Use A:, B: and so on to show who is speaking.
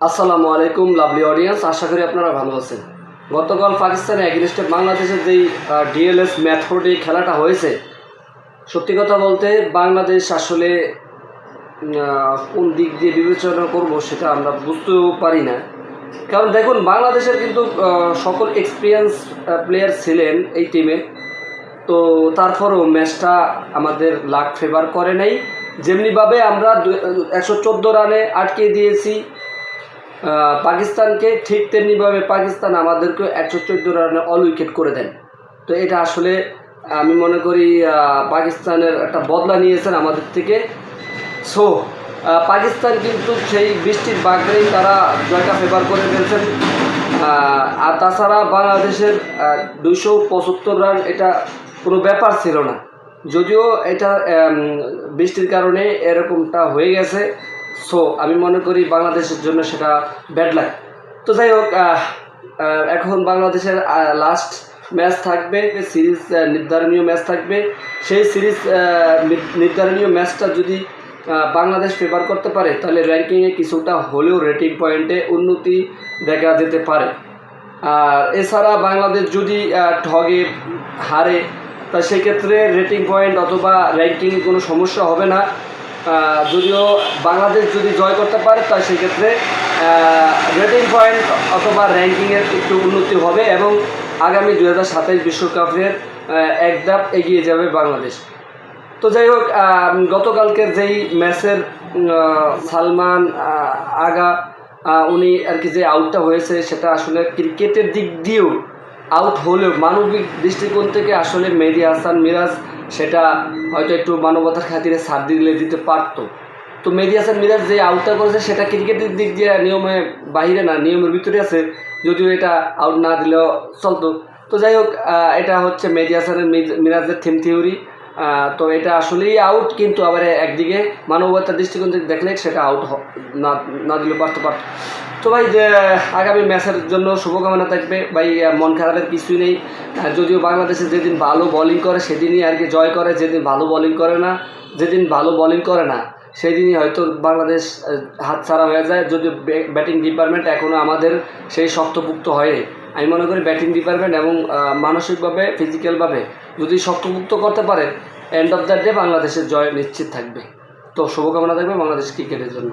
A: আসসালামু আলাইকুম lovely audience, আশা করি আপনারা ভালো আছেন। গতকাল পাকিস্তানের এগেনস্টে বাংলাদেশের যেই ডিএলএস মেথড এই খেলাটা হয়েছে, সত্যি কথা বলতে বাংলাদেশ আসলে কোন দিক দিয়ে বিবেচনা করব সেটা আমরা বুঝতেও পারি না। কারণ দেখুন, বাংলাদেশের কিন্তু সকল এক্সপিরিয়েন্স প্লেয়ার ছিলেন এই টিমে, তো তারপরেও ম্যাচটা আমাদের লাক ফেভার করে নাই। যেমনিভাবে আমরা 114 রানে আটকে দিয়েছি পাকিস্তানকে, ঠিক তেমনিভাবে পাকিস্তান আমাদেরকে 114 রানে অল উইকেট করে দেন। তো এটা আসলে আমি মনে করি পাকিস্তানের একটা বদলা নিয়েছেন আমাদের থেকে। সো পাকিস্তান কিন্তু সেই বৃষ্টির বাগড়েই তারা জয়টা ফেভার করে ফেলছেন। আর তাছাড়া বাংলাদেশের 275 রান এটা কোনো ব্যাপার ছিল না, যদিও এটা বৃষ্টির কারণে এরকমটা হয়ে গেছে। সো আমি মনে করি বাংলাদেশের জন্য সেটা ব্যাড লাক। তো যাই হোক, এখন বাংলাদেশের লাস্ট ম্যাচ থাকবে, সিরিজ নির্ধারণীয় ম্যাচ থাকবে। সেই সিরিজ নির্ধারণীয় ম্যাচটা যদি বাংলাদেশ ফেভার করতে পারে, তাহলে র্যাঙ্কিংয়ে কিছুটা হলেও রেটিং পয়েন্টে উন্নতি দেখা যেতে পারে। আর এছাড়া বাংলাদেশ যদি ঠগে হারে, তা সেক্ষেত্রে রেটিং পয়েন্ট অথবা র্যাঙ্কিংয়ে কোনো সমস্যা হবে না। যদিও বাংলাদেশ যদি জয় করতে পারে, তা সেক্ষেত্রে রেটিং পয়েন্ট অথবা র্যাঙ্কিংয়ের একটু উন্নতি হবে এবং আগামী 2027 বিশ্বকাপের এক ধাপ এগিয়ে যাবে বাংলাদেশ। তো যাই হোক, গতকালকের যেই ম্যাচের সালমান আগা উনি আর কি যে আউটটা হয়েছে, সেটা আসলে ক্রিকেটের দিক দিয়েও আউট হলেও মানবিক দৃষ্টিকোণ থেকে আসলে মেহেদী হাসান মিরাজ সেটা হয়তো একটু মানবতার খাতিরে ছাড় দিতে পারতো। তো মেহেদী হাসান মিরাজ যে আউটটা করেছে সেটা ক্রিকেটের দিক দিয়ে নিয়মে বাহিরে না, নিয়মের ভিতরে আছে, যদিও এটা আউট না দিলেও চলতো। তো যাই হোক, এটা হচ্ছে মেহেদী হাসানের মিরাজের থিম থিওরি। তো এটা আসলেই আউট, কিন্তু আবার একদিকে মানবতার দৃষ্টিকোণ থেকে দেখলে সেটা আউট না দিলেও পারতো। তো ভাই, আগামী ম্যাচের জন্য শুভকামনা থাকবে ভাই। মন খারাপের কিছুই নেই। যদিও বাংলাদেশে যেদিন ভালো বোলিং করে সেদিনই আর কি জয় করে, যেদিন ভালো বোলিং করে না সেদিনই হয়তো বাংলাদেশ হাতছাড়া হয়ে যায়। যদিও ব্যাটিং ডিপার্টমেন্ট এখনও আমাদের সেই শক্তপুক্ত হয়নি। আমি মনে করি ব্যাটিং ডিপার্টমেন্ট এবং মানসিকভাবে ফিজিক্যালভাবে যদি শক্তপুক্ত করতে পারে, এন্ড অফ দ্য ডে বাংলাদেশের জয় নিশ্চিত থাকবে। তো শুভকামনা থাকবে বাংলাদেশ ক্রিকেটের জন্য।